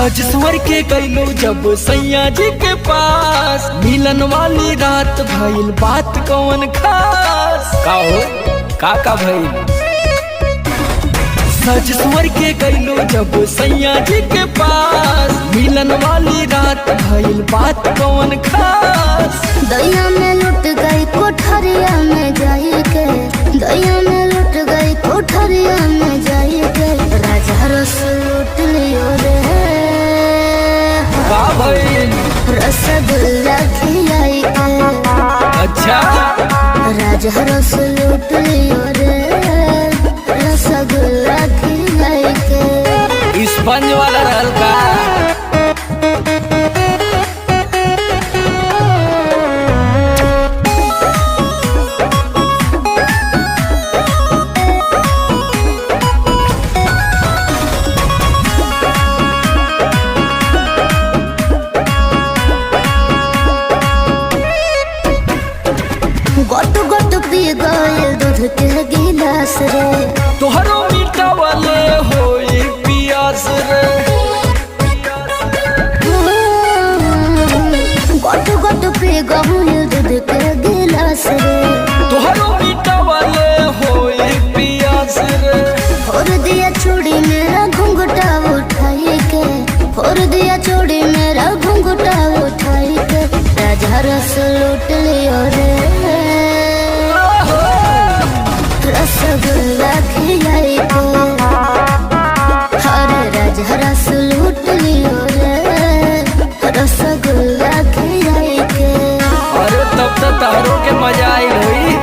सज स्वर के गईलो जब सैया जी के पास, मिलन वाली रात भइल बात कौन खास। का हो का भइल? सज स्वर के गईलो जब सैया जी के पास, मिलन वाली रात भइल बात कौन खास। दैया में लुट गई कोठरिया में जाई के, दैया में लुट गई कोठरिया में जाई के, राजा रस लूट लियो रे। का भइल? रसगुल्ला खिलाई के। अच्छा राजा रस लूट लियो रे, रसगुल्ला खिलाई के। स्पंज वाला रहल का? गोट गोट पी गए दूध के गिलास रे, तोहरो मिटावले होई पियास रे। गोट गोट पी गए दूध के गिलास रे, तोहरो मिटावले होई पियास रे। फोड़ दिया चूड़ी मेरा घुंघटा उठाई के, फोड़ दिया चूड़ी मेरा घुंघटा उठाई के, राजा रस लूट लियो रे। रसगुल्ला खिलाई के, हरे राजा रस लूट लियो रे, रसगुल्ला खिलाई के। अरे तब तो तारों के मजा आई होई।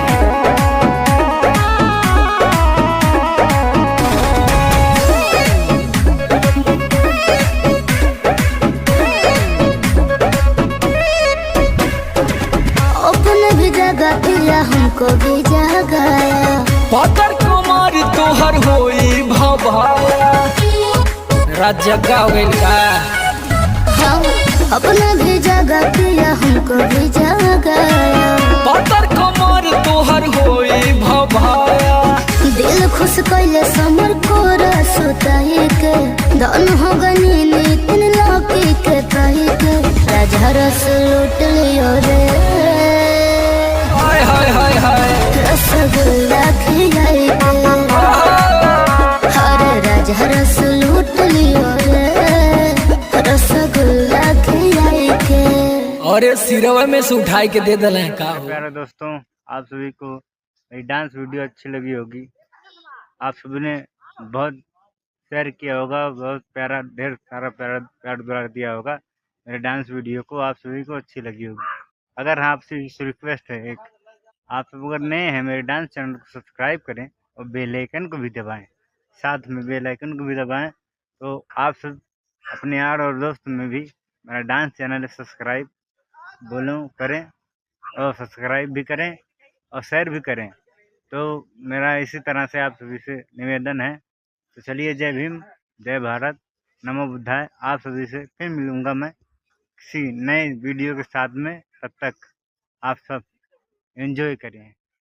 अपने भी जगह दिया हमको भी जगाया, पातर कुमार तोहर होई भवाया। रात जगा हो गइल का? हाँ अपना भी जगह दिया हमको भी जगाया, पातर कुमार तोहर होई भवाया। दिल खुश कैले समर को रसोताई के, धन हो गनी नीतिन लौकी के पाई के, राजा रस लूट लियो रे। हाय हाय हाय हाय रसगुल्ला खिलाई के, हरे राजा रस लूट लियो रे, रसगुल्ला खिलाई के। अरे सिरवा में से उठाई के दे दल का हो? प्यारे दोस्तों, आप सभी को मेरी डांस वीडियो अच्छी लगी होगी। आप सभी ने बहुत शेयर किया होगा, बहुत प्यारा, ढेर सारा प्यार दुलार दिया होगा मेरे डांस वीडियो को। आप सभी को अच्छी लगी होगी। अगर हाँ आपसे रिक्वेस्ट है एक, आप सब अगर नए हैं मेरे डांस चैनल को सब्सक्राइब करें और बेल आइकन को भी दबाएं, साथ में बेल आइकन को भी दबाएं, तो आप सब अपने यार और दोस्त में भी मेरा डांस चैनल सब्सक्राइब करें और सब्सक्राइब भी करें और शेयर भी करें। तो मेरा इसी तरह से आप सभी से निवेदन है। तो चलिए, जय भीम, जय भारत, नमो बुद्धाय। आप सभी से फिर मिलूंगा मैं किसी नए वीडियो के साथ में। तब तक आप सब एंजॉय करें।